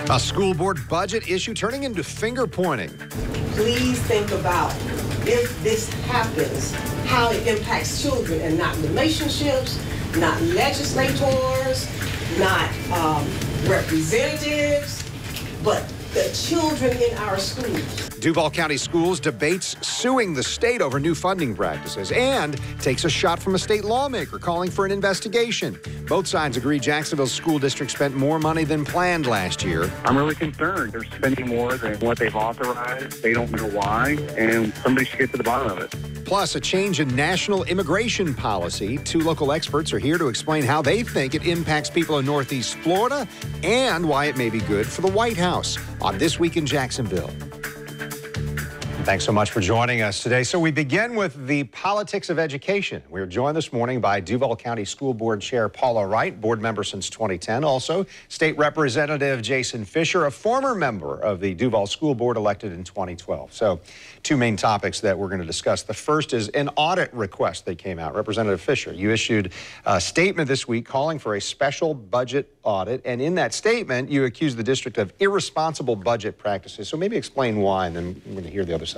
A school board budget issue turning into finger pointing. Please think about, if this happens, how it impacts children and not relationships, not legislators, not representatives, but the children in our schools. Duval County Schools debates suing the state over new funding practices and takes a shot from a state lawmaker calling for an investigation. Both sides agree Jacksonville's school district spent more money than planned last year. I'm really concerned. They're spending more than what they've authorized. They don't know why, and somebody should get to the bottom of it. Plus, a change in national immigration policy. Two local experts are here to explain how they think it impacts people in Northeast Florida and why it may be good for the White House on This Week in Jacksonville. Thanks so much for joining us today. So we begin with the politics of education. We're joined this morning by Duval County School Board Chair Paula Wright, board member since 2010. Also, State Representative Jason Fisher, a former member of the Duval School Board elected in 2012. So two main topics that we're going to discuss. The first is an audit request that came out. Representative Fisher, you issued a statement this week calling for a special budget audit. And in that statement, you accused the district of irresponsible budget practices. So maybe explain why, and then we're going to hear the other side.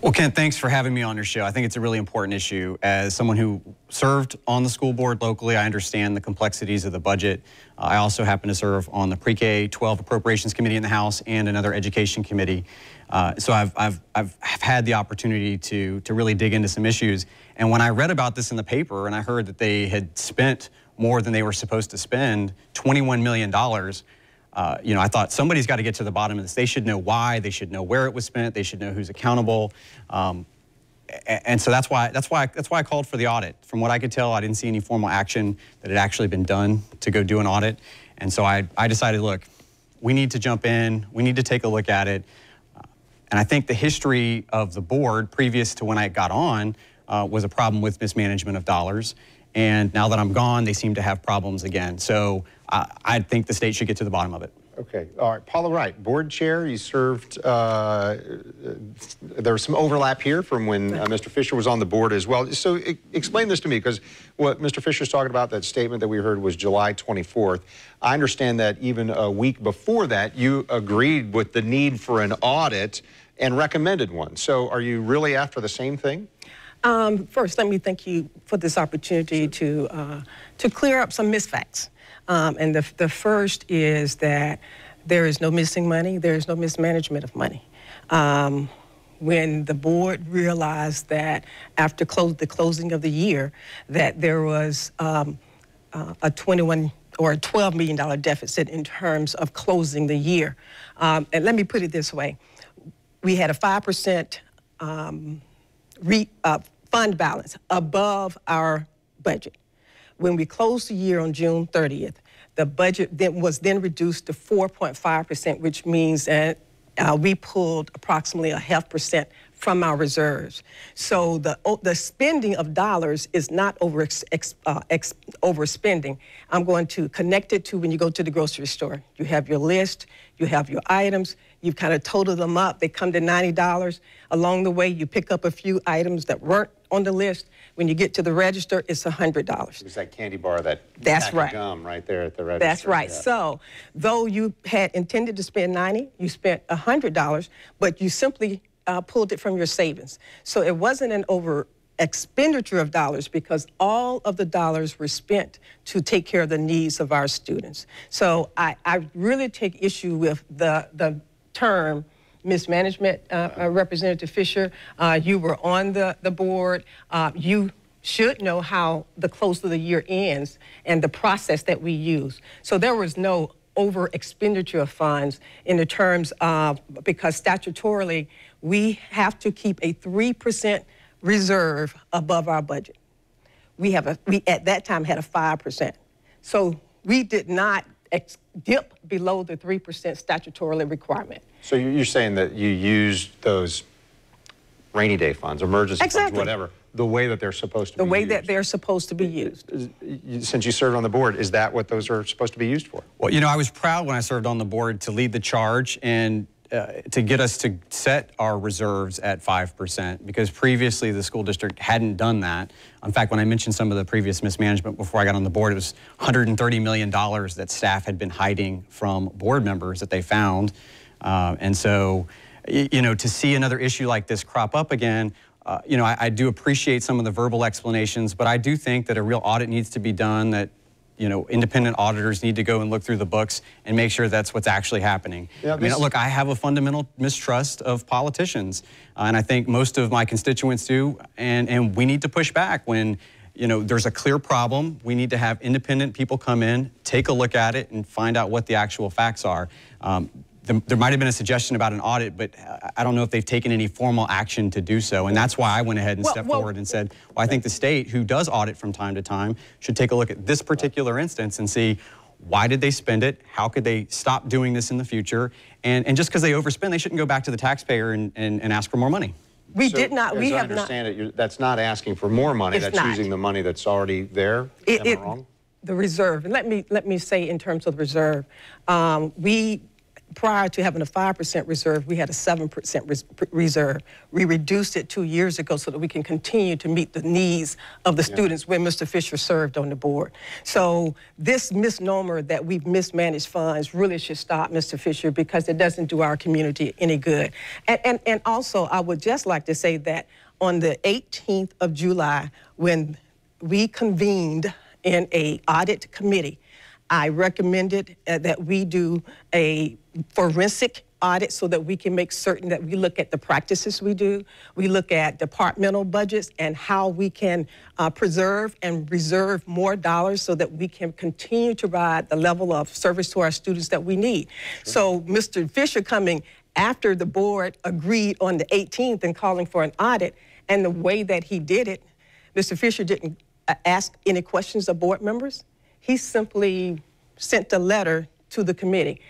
Well, Ken, thanks for having me on your show. I think it's a really important issue. As someone who served on the school board locally, I understand the complexities of the budget. I also happen to serve on the Pre-K 12 Appropriations Committee in the House and another Education Committee. So I've had the opportunity to really dig into some issues. And when I read about this in the paper and I heard that they had spent more than they were supposed to spend, $21 million, you know, I thought somebody's got to get to the bottom of this. They should know why. They should know where it was spent. They should know who's accountable. And so that's why I called for the audit. From what I could tell, I didn't see any formal action that had actually been done to go do an audit. And so I decided, look, we need to jump in. We need to take a look at it. And I think the history of the board previous to when I got on was a problem with mismanagement of dollars. And now that I'm gone, they seem to have problems again. So I think the state should get to the bottom of it. Okay. All right. Paula Wright, board chair, you served, there was some overlap here from when Mr. Fisher was on the board as well. So explain this to me, because what Mr. Fisher's talking about, that statement that we heard was July 24th. I understand that even a week before that, you agreed with the need for an audit and recommended one. So are you really after the same thing? First, let me thank you for this opportunity to clear up some misfacts. And the first is that there is no missing money, there is no mismanagement of money. When the board realized that after the closing of the year, that there was a $12 million deficit in terms of closing the year. And let me put it this way. We had a 5% fund balance above our budget. When we closed the year on June 30th, the budget was then reduced to 4.5%, which means that we pulled approximately 0.5% from our reserves. So the spending of dollars is not overspending. I'm going to connect it to when you go to the grocery store. You have your list, you have your items, you've kind of totaled them up. They come to $90. Along the way, you pick up a few items that weren't on the list. When you get to the register, it's $100. It's that candy bar, That's pack right. of gum right there at the register. That's right. Yeah. So, though you had intended to spend $90, you spent $100, but you simply pulled it from your savings. So it wasn't an over expenditure of dollars because all of the dollars were spent to take care of the needs of our students. So I really take issue with the term mismanagement, Representative Fisher. You were on the board. You should know how the close of the year ends and the process that we use. So there was no over expenditure of funds in the terms of, because statutorily, we have to keep a 3% reserve above our budget. We at that time had a 5%. So we did not dip below the 3% statutorily requirement. So you're saying that you used those rainy day funds, emergency funds, whatever, the way that they're supposed to be used? The way that they're supposed to be used. Since you served on the board, is that what those are supposed to be used for? Well, you know, I was proud when I served on the board to lead the charge and to get us to set our reserves at 5%, because previously the school district hadn't done that. In fact, when I mentioned some of the previous mismanagement before I got on the board, it was $130 million that staff had been hiding from board members that they found. And so, you know, to see another issue like this crop up again, you know, I do appreciate some of the verbal explanations, but I do think that a real audit needs to be done, that, you know, independent auditors need to go and look through the books and make sure that's what's actually happening. Yeah, I mean, look, I have a fundamental mistrust of politicians, and I think most of my constituents do, and we need to push back when, you know, there's a clear problem. We need to have independent people come in, take a look at it, and find out what the actual facts are. There might have been a suggestion about an audit, but I don't know if they've taken any formal action to do so. And that's why I went ahead and stepped forward and said, well, I think the state, who does audit from time to time, should take a look at this particular instance and see, why did they spend it? How could they stop doing this in the future? And just because they overspend, they shouldn't go back to the taxpayer and ask for more money. We did not. We have not. As I understand it, that's not asking for more money. That's using the money that's already there. Am I wrong? The reserve. And let me say, in terms of reserve, prior to having a 5% reserve, we had a 7% reserve. We reduced it 2 years ago so that we can continue to meet the needs of the students when Mr. Fisher served on the board. So this misnomer that we've mismanaged funds really should stop, Mr. Fisher, because it doesn't do our community any good. And also, I would just like to say that on the 18th of July, when we convened in an audit committee, I recommended that we do a forensic audit so that we can make certain that we look at the practices we do. We look at departmental budgets and how we can preserve and reserve more dollars so that we can continue to provide the level of service to our students that we need. Sure. So Mr. Fisher coming after the board agreed on the 18th and calling for an audit, and the way that he did it, Mr. Fisher didn't ask any questions of board members. He simply sent a letter to the committee.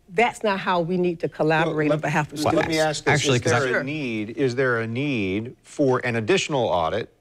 That's not how we need to collaborate on behalf of students. Let me ask this. Actually, is there a need for an additional audit?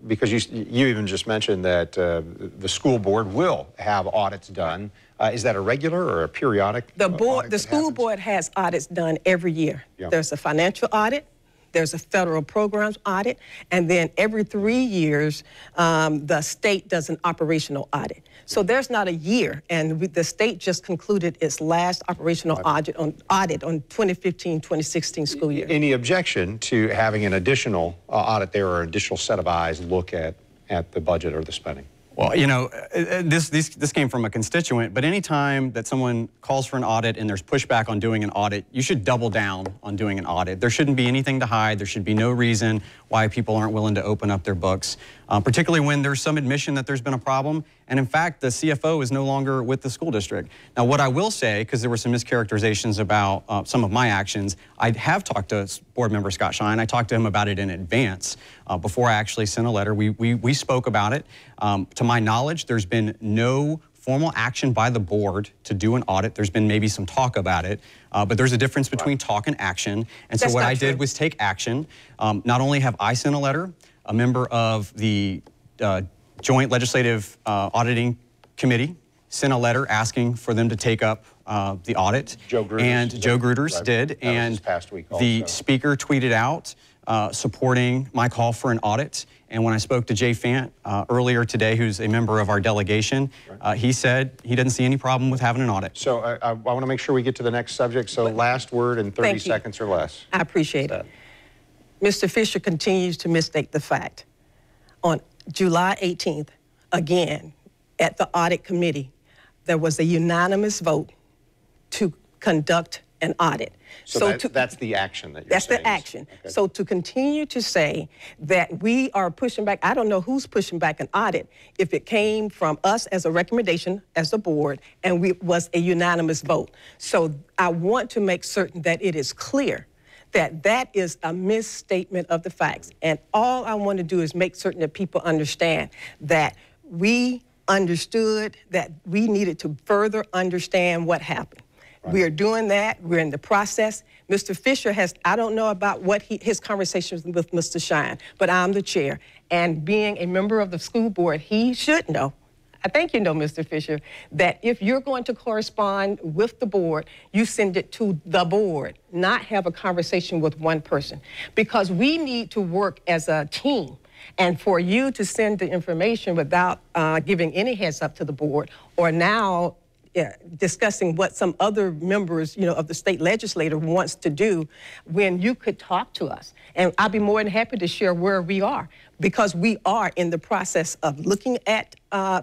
Because you even just mentioned that the school board will have audits done. Is that a regular or a periodic The school board has audits done every year. Yeah. There's a financial audit. There's a federal programs audit, and then every 3 years, the state does an operational audit. So there's not a year, and the state just concluded its last operational audit on 2015-2016 school year. Any objection to having an additional audit there, or an additional set of eyes look at the budget or the spending? Well, you know, this came from a constituent, but anytime that someone calls for an audit and there's pushback on doing an audit, you should double down on doing an audit. There shouldn't be anything to hide. There should be no reason why people aren't willing to open up their books, particularly when there's some admission that there's been a problem. And in fact, the CFO is no longer with the school district. Now, what I will say, because there were some mischaracterizations about some of my actions, I have talked to board member Scott Shine. I talked to him about it in advance before I actually sent a letter. We spoke about it. To my knowledge, there's been no formal action by the board to do an audit. There's been maybe some talk about it, but there's a difference between talk and action. And so what I did was take action. Not only have I sent a letter, a member of the Joint Legislative Auditing Committee sent a letter asking for them to take up the audit. Joe Gruters did, and the speaker tweeted out supporting my call for an audit. And when I spoke to Jay Fant earlier today, who's a member of our delegation, he said he doesn't see any problem with having an audit. So I want to make sure we get to the next subject. So last word in 30 seconds or less. I appreciate it. Mr. Fisher continues to misstate the fact. On July 18th, again, at the audit committee, there was a unanimous vote to conduct an audit. So that's the action that you're saying? That's the action. Okay. So to continue to say that we are pushing back, I don't know who's pushing back an audit if it came from us as a recommendation as a board and it was a unanimous vote. So I want to make certain that it is clear that that is a misstatement of the facts. And all I want to do is make certain that people understand that we understood that we needed to further understand what happened. Right. We are doing that. We're in the process. Mr. Fisher has, I don't know about what his conversations with Mr. Shine, but I'm the chair. And being a member of the school board, he should know. I think you know, Mr. Fisher, that if you're going to correspond with the board, you send it to the board, not have a conversation with one person, because we need to work as a team. And for you to send the information without giving any heads up to the board, or now discussing what some other members, of the state legislature wants to do, when you could talk to us. And I'd be more than happy to share where we are, because we are in the process of looking at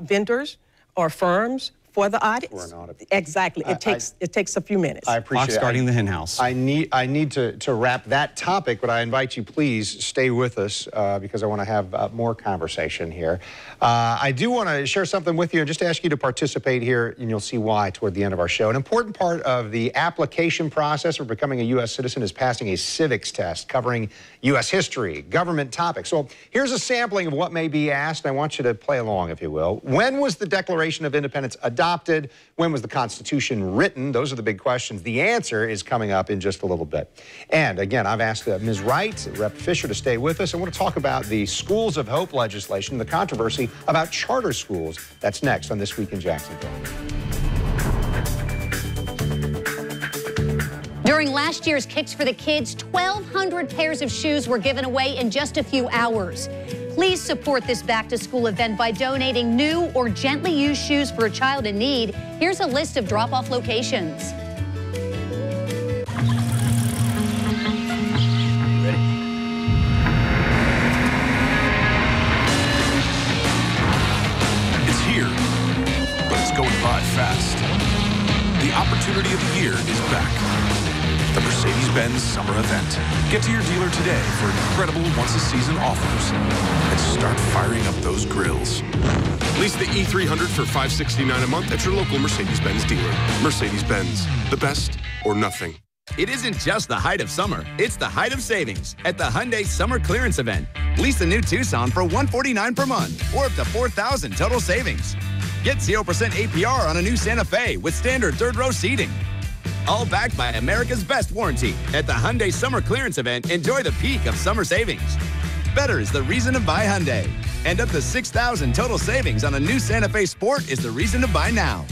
vendors or firms for the audits. For an audit. Exactly. It takes a few minutes. I appreciate it. Starting the hen house. I need to wrap that topic, but I invite you, please stay with us because I want to have more conversation here. I do want to share something with you and just ask you to participate here, and you'll see why toward the end of our show. An important part of the application process for becoming a U.S. citizen is passing a civics test covering U.S. history, government topics. So here's a sampling of what may be asked. I want you to play along, if you will. When was the Declaration of Independence adopted? When was the Constitution written? Those are the big questions. The answer is coming up in just a little bit. And again, I've asked Ms. Wright, Rep. Fisher, to stay with us. I want to talk about the Schools of Hope legislation, the controversy about charter schools. That's next on This Week in Jacksonville. During last year's Kicks for the Kids, 1,200 pairs of shoes were given away in just a few hours. Please support this back-to-school event by donating new or gently used shoes for a child in need. Here's a list of drop-off locations. It's here, but it's going by fast. The opportunity of the year is back. The Mercedes-Benz Summer Event. Get to your dealer today for incredible once-a-season offers and start firing up those grills. Lease the E300 for $569 a month at your local Mercedes-Benz dealer. Mercedes-Benz, the best or nothing. It isn't just the height of summer, it's the height of savings at the Hyundai Summer Clearance Event. Lease the new Tucson for $149 per month or up to $4,000 total savings. Get 0% APR on a new Santa Fe with standard third-row seating. All backed by America's best warranty. At the Hyundai Summer Clearance Event, enjoy the peak of summer savings. Better is the reason to buy Hyundai. And up to $6,000 total savings on a new Santa Fe Sport is the reason to buy now.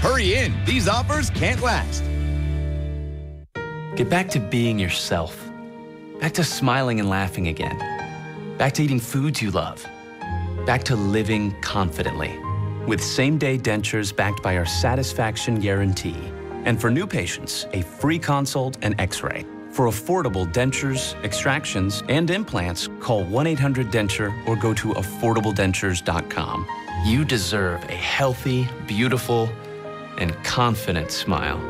Hurry in. These offers can't last. Get back to being yourself. Back to smiling and laughing again. Back to eating foods you love. Back to living confidently. With same-day dentures backed by our satisfaction guarantee. And for new patients, a free consult and x-ray. For affordable dentures, extractions, and implants, call 1-800-DENTURE or go to affordabledentures.com. You deserve a healthy, beautiful, and confident smile.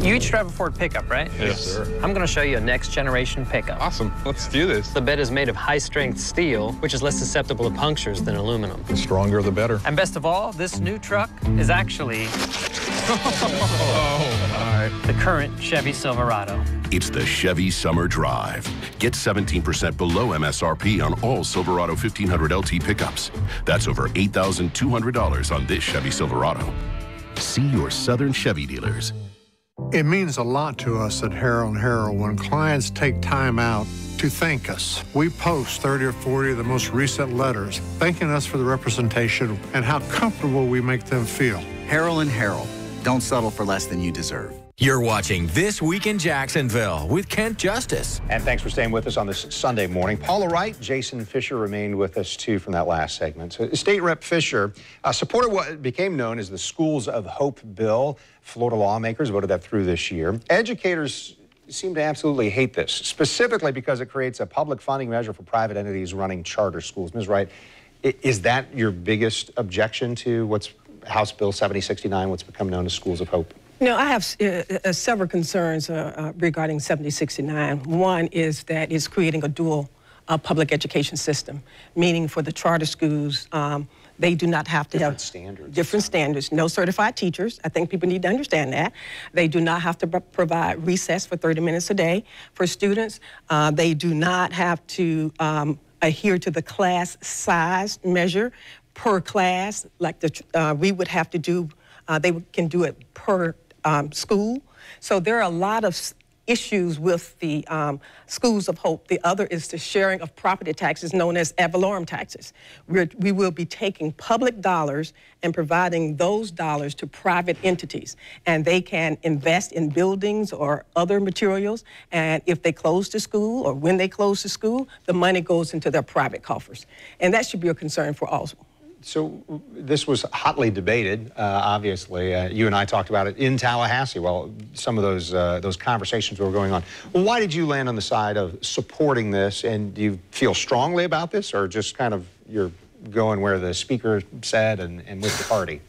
You each drive a Ford pickup, right? Yes, sir. I'm going to show you a next-generation pickup. Awesome. Let's do this. The bed is made of high-strength steel, which is less susceptible to punctures than aluminum. The stronger, the better. And best of all, this new truck is actually the current Chevy Silverado. It's the Chevy Summer Drive. Get 17% below MSRP on all Silverado 1500 LT pickups. That's over $8,200 on this Chevy Silverado. See your Southern Chevy dealers. It means a lot to us at Harrell & Harrell when clients take time out to thank us. We post 30 or 40 of the most recent letters thanking us for the representation and how comfortable we make them feel. Harrell & Harrell. Don't settle for less than you deserve. You're watching This Week in Jacksonville with Kent Justice. And thanks for staying with us on this Sunday morning. Paula Wright, Jason Fisher remained with us, too, from that last segment. So, State Rep Fisher supported what became known as the Schools of Hope bill. Florida lawmakers voted that through this year. Educators seem to absolutely hate this, specifically because it creates a public funding measure for private entities running charter schools. Ms. Wright, is that your biggest objection to what's House Bill 7069, what's become known as Schools of Hope? No, I have several concerns regarding 7069. One is that it's creating a dual public education system, meaning for the charter schools, they do not have to have different standards, no certified teachers. I think people need to understand that. They do not have to provide recess for 30 minutes a day for students. They do not have to adhere to the class size measure per class, like we would have to do. They can do it per school. So there are a lot of issues with the Schools of Hope. The other is the sharing of property taxes known as ad valorem taxes. We will be taking public dollars and providing those dollars to private entities, and they can invest in buildings or other materials, and if they close the school or when they close the school, the money goes into their private coffers. And that should be a concern for all. So this was hotly debated, obviously. You and I talked about it in Tallahassee while some of those conversations were going on. Well, why did you land on the side of supporting this, and do you feel strongly about this, or just kind of you're going where the speaker said and with the party?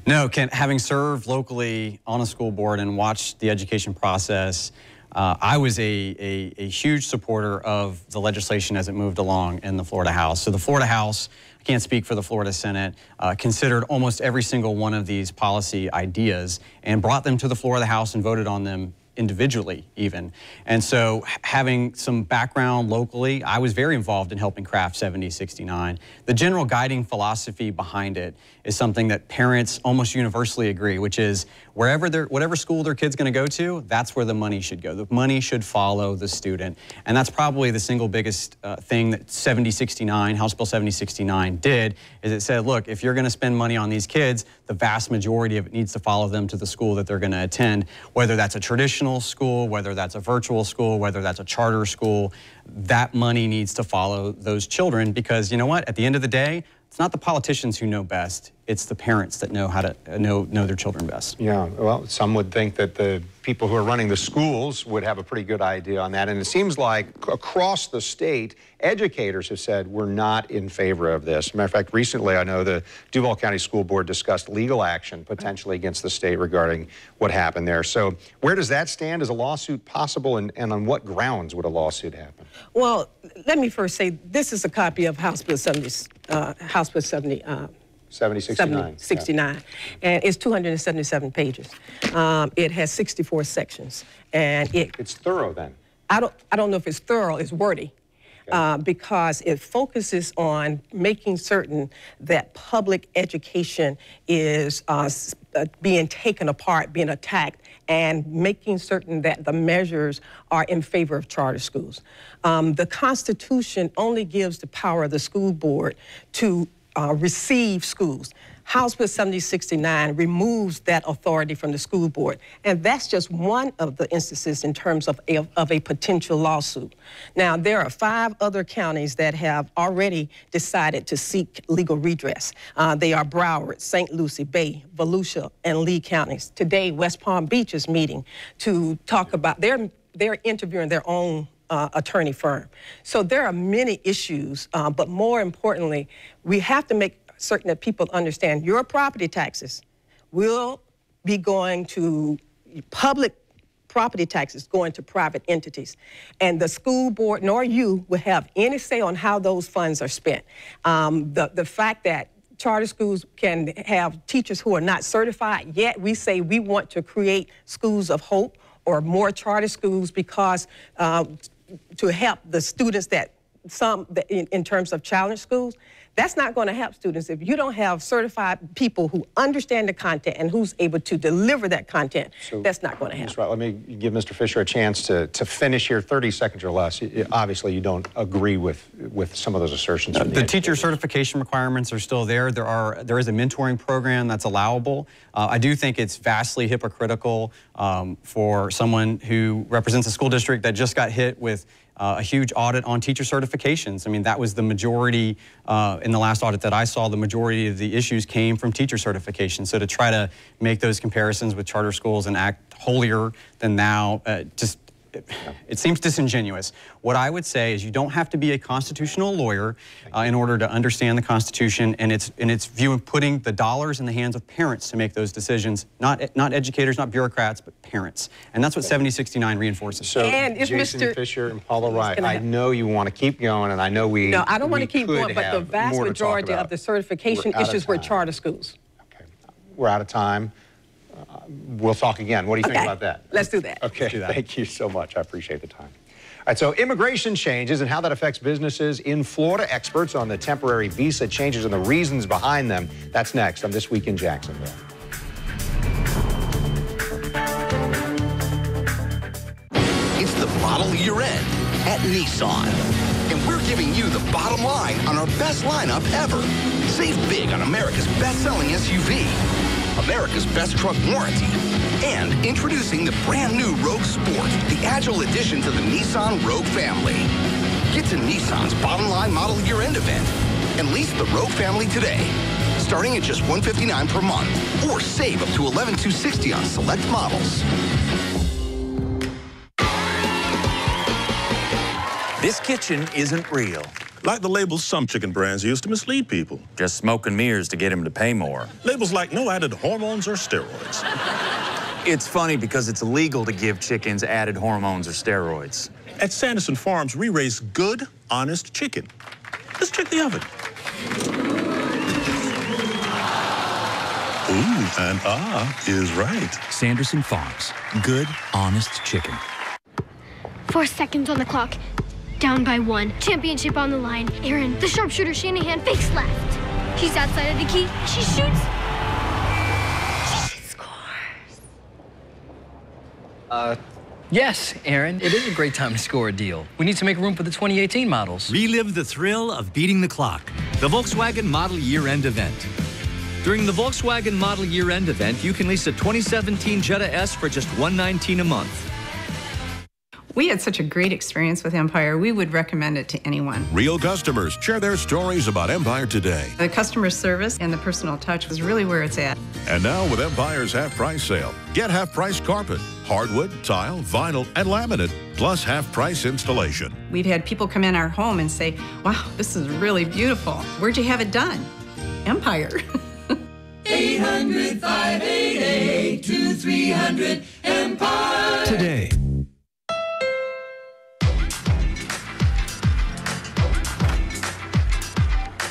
No, Kent, having served locally on a school board and watched the education process, I was a huge supporter of the legislation as it moved along in the Florida House. So the Florida House, I can't speak for the Florida Senate, considered almost every single one of these policy ideas and brought them to the floor of the House and voted on them individually even. And so having some background locally, I was very involved in helping craft 7069. The general guiding philosophy behind it is something that parents almost universally agree, which is whatever school their kid's going to go to, that's where the money should go. The money should follow the student. And that's probably the single biggest thing that 7069, House Bill 7069 did, is it said, look, if you're going to spend money on these kids, the vast majority of it needs to follow them to the school that they're going to attend, whether that's a traditional school, whether that's a virtual school, whether that's a charter school. That money needs to follow those children, because you know what? At the end of the day, it's not the politicians who know best. It's the parents that know how to know their children best. Yeah, well, some would think that the people who are running the schools would have a pretty good idea on that. And it seems like across the state, educators have said we're not in favor of this. As a matter of fact, recently I know the Duval County School Board discussed legal action potentially against the state regarding what happened there. So where does that stand? Is a lawsuit possible, and on what grounds would a lawsuit happen? Well, let me first say this is a copy of House Bill 7069, and it's 277 pages. It has 64 sections, and it's thorough. Then I don't know if it's thorough. It's wordy. Because it focuses on making certain that public education is being taken apart, being attacked, and making certain that the measures are in favor of charter schools. The Constitution only gives the power of the school board to receive schools. House Bill 7069 removes that authority from the school board, and that's just one of the instances in terms of a potential lawsuit. Now, there are 5 other counties that have already decided to seek legal redress. They are Broward, St. Lucie, Bay, Volusia, and Lee counties. Today, West Palm Beach is meeting to talk about, they're interviewing their own attorney firm. So there are many issues, but more importantly, we have to make certain that people understand your property taxes will be going to public property taxes going to private entities. And the school board nor you will have any say on how those funds are spent. The fact that charter schools can have teachers who are not certified, yet we say we want to create schools of hope or more charter schools because to help the students that in terms of challenge schools, that's not going to help students if you don't have certified people who understand the content and who's able to deliver that content. So, that's not going to happen. Right. Let me give Mr. Fisher a chance to finish here, 30 seconds or less. Obviously, you don't agree with some of those assertions. The teacher certification requirements are still there. There is a mentoring program that's allowable. I do think it's vastly hypocritical for someone who represents a school district that just got hit with a huge audit on teacher certifications. I mean, that was the majority, in the last audit that I saw, the majority of the issues came from teacher certification. So to try to make those comparisons with charter schools and act holier than thou, it seems disingenuous. What I would say is you don't have to be a constitutional lawyer in order to understand the Constitution and its view of putting the dollars in the hands of parents to make those decisions, not educators, not bureaucrats, but parents. And that's what 7069 reinforces. So, and Jason Fisher and Paula Wright, I know you want to keep going, and I know we No, I don't want to keep going, but the vast majority of the certification issues were charter schools. Okay. We're out of time. We'll talk again. What do you think about that? Let's do that. Okay, thank you so much. I appreciate the time. All right, so immigration changes and how that affects businesses in Florida. Experts on the temporary visa changes and the reasons behind them. That's next on This Week in Jacksonville. model year end at Nissan. And we're giving you the bottom line on our best lineup ever. Save big on America's best-selling SUV, America's best truck warranty, and introducing the brand new Rogue Sport, the agile addition to the Nissan Rogue family. Get to Nissan's bottom line model year end event and lease the Rogue family today, starting at just $159 per month, or save up to $11,260 on select models. This kitchen isn't real. Like the labels some chicken brands use to mislead people. Just smoke and mirrors to get him to pay more. Labels like no added hormones or steroids. It's funny because it's illegal to give chickens added hormones or steroids. At Sanderson Farms, we raise good, honest chicken. Let's check the oven. Ooh, and is right. Sanderson Farms. Good, honest chicken. 4 seconds on the clock. Down by 1. Championship on the line. Aaron, the sharpshooter Shanahan, fakes left. She's outside of the key. She shoots. She scores. Yes, Aaron, it is a great time to score a deal. We need to make room for the 2018 models. Relive the thrill of beating the clock. The Volkswagen Model Year-End Event. During the Volkswagen Model Year-End Event, you can lease a 2017 Jetta S for just $119 a month. We had such a great experience with Empire, we would recommend it to anyone. Real customers share their stories about Empire today. The customer service and the personal touch was really where it's at. And now with Empire's half-price sale, get half-price carpet, hardwood, tile, vinyl, and laminate, plus half-price installation. We've had people come in our home and say, wow, this is really beautiful. Where'd you have it done? Empire. 800-588-2300 Empire. Today.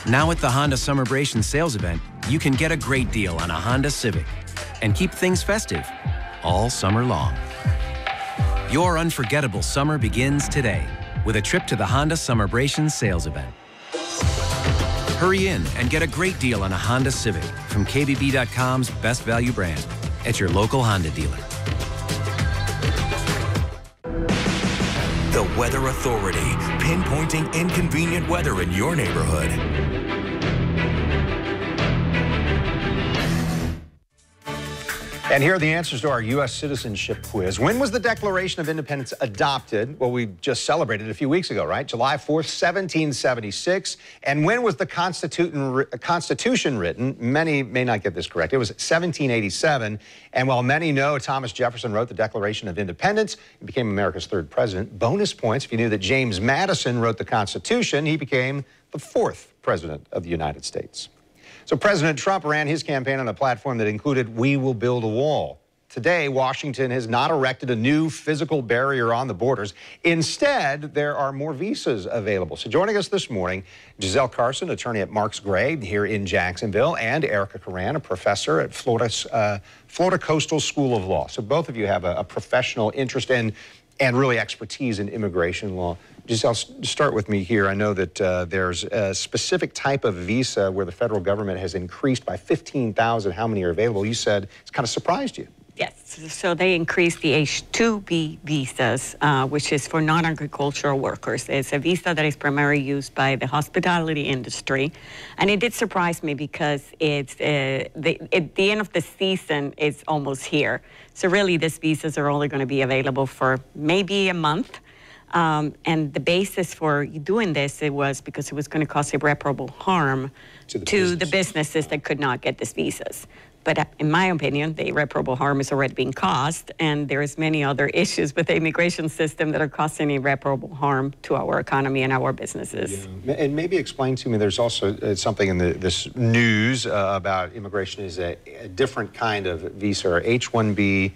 Now at the Honda Summerbration sales event, you can get a great deal on a Honda Civic and keep things festive all summer long. Your unforgettable summer begins today with a trip to the Honda Summerbration sales event. Hurry in and get a great deal on a Honda Civic from KBB.com's best value brand at your local Honda dealer. The Weather Authority, pinpointing inconvenient weather in your neighborhood. And here are the answers to our U.S. citizenship quiz. When was the Declaration of Independence adopted? Well, we just celebrated a few weeks ago, right? July 4th, 1776. And when was the Constitution written? Many may not get this correct. It was 1787. And while many know Thomas Jefferson wrote the Declaration of Independence and became America's third president, bonus points if you knew that James Madison wrote the Constitution. He became the fourth president of the United States. So President Trump ran his campaign on a platform that included, "We will build a wall." Today, Washington has not erected a new physical barrier on the borders. Instead, there are more visas available. So joining us this morning, Giselle Carson, attorney at Marks Gray here in Jacksonville, and Erica Coran, a professor at Florida Coastal School of Law. So both of you have a professional interest in and really expertise in immigration law. Giselle, start with me here. I know that there's a specific type of visa where the federal government has increased by 15,000 how many are available. You said it's kind of surprised you. Yes, so they increased the H-2B visas, which is for non-agricultural workers. It's a visa that is primarily used by the hospitality industry. And it did surprise me because it's at the end of the season is almost here. So really, these visas are only going to be available for maybe a month. And the basis for doing this, it was because it was going to cause irreparable harm to the businesses that could not get these visas. But in my opinion, the irreparable harm is already being caused, and there's many other issues with the immigration system that are causing irreparable harm to our economy and our businesses. Yeah. And maybe explain to me, there's also something in this news about immigration is a different kind of visa, or H-1B.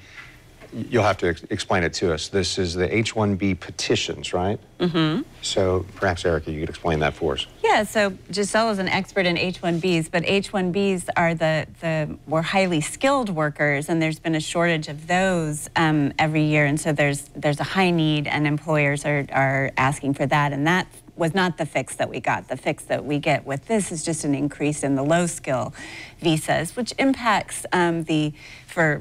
You'll have to explain it to us. This is the H-1B petitions, right? Mm-hmm. So perhaps, Erica, you could explain that for us. Yeah, so Giselle is an expert in H-1Bs, but H-1Bs are the more highly skilled workers, and there's been a shortage of those every year, and so there's a high need, and employers are asking for that, and was not the fix that we got. The fix that we get with this is just an increase in the low-skill visas, which impacts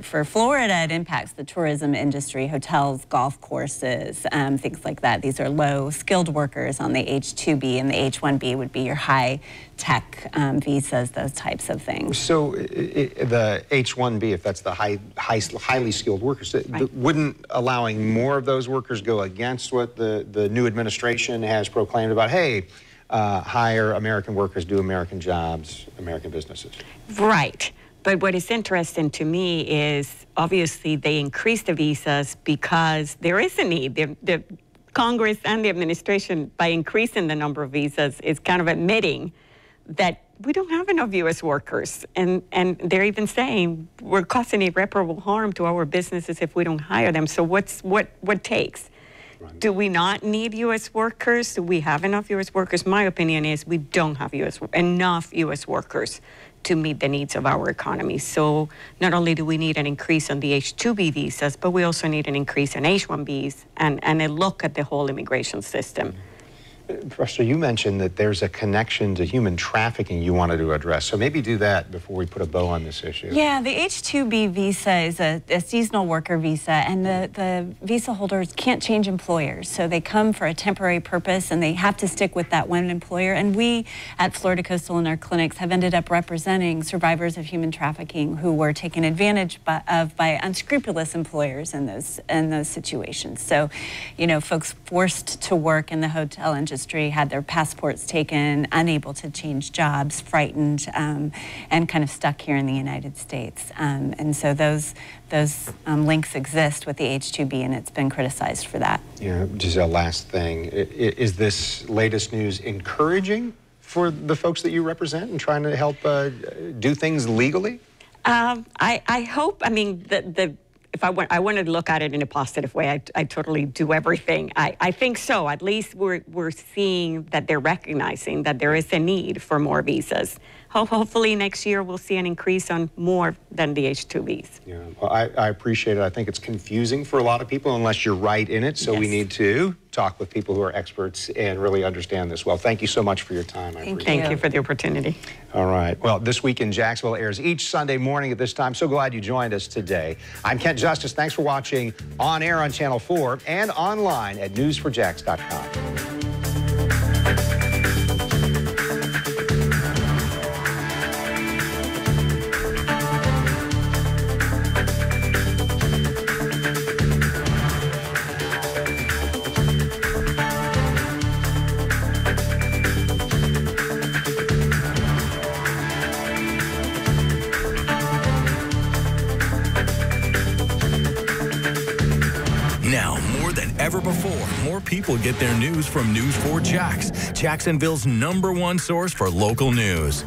for Florida, it impacts the tourism industry, hotels, golf courses, things like that. These are low-skilled workers on the H-2B, and the H-1B would be your high-tech visas, those types of things. So the H-1B, if that's the highly skilled workers, Right. wouldn't allowing more of those workers go against what the new administration has proclaimed about, hey, hire American workers, do American jobs, American businesses? Right. But what is interesting to me is obviously they increased the visas because there is a need. The Congress and the administration, by increasing the number of visas, is kind of admitting that we don't have enough U.S. workers. And they're even saying we're causing irreparable harm to our businesses if we don't hire them. So what takes? Right. Do we not need U.S. workers? Do we have enough U.S. workers? My opinion is we don't have enough U.S. workers to meet the needs of our economy. So not only do we need an increase on the H-2B visas, but we also need an increase in H-1Bs and a look at the whole immigration system. Professor, you mentioned that there's a connection to human trafficking you wanted to address. So maybe do that before we put a bow on this issue. Yeah, the H-2B visa is a seasonal worker visa, and the visa holders can't change employers. So they come for a temporary purpose, and they have to stick with that one employer. And we at Florida Coastal in our clinics have ended up representing survivors of human trafficking who were taken advantage by unscrupulous employers in those situations. So, you know, folks forced to work in the hotel industry had their passports taken, unable to change jobs, frightened, and kind of stuck here in the United States. And so those links exist with the H-2B, and it's been criticized for that. Yeah, Giselle, last thing. Is this latest news encouraging for the folks that you represent and trying to help do things legally? I hope, I mean, if I wanted to look at it in a positive way, I totally do everything. I think so. At least we're seeing that they're recognizing that there is a need for more visas. Hopefully next year we'll see an increase on more than the H-2Bs. Yeah, well, I appreciate it. I think it's confusing for a lot of people unless you're right in it. So Yes. we need to talk with people who are experts and really understand this well. Thank you so much for your time. Thank you for the opportunity. All right. Well, This Week in Jacksonville airs each Sunday morning at this time. So glad you joined us today. I'm Kent Justice. Thanks for watching on air on Channel 4 and online at newsforjax.com. Now, more than ever before, more people get their news from News 4 Jax, Jacksonville's #1 source for local news.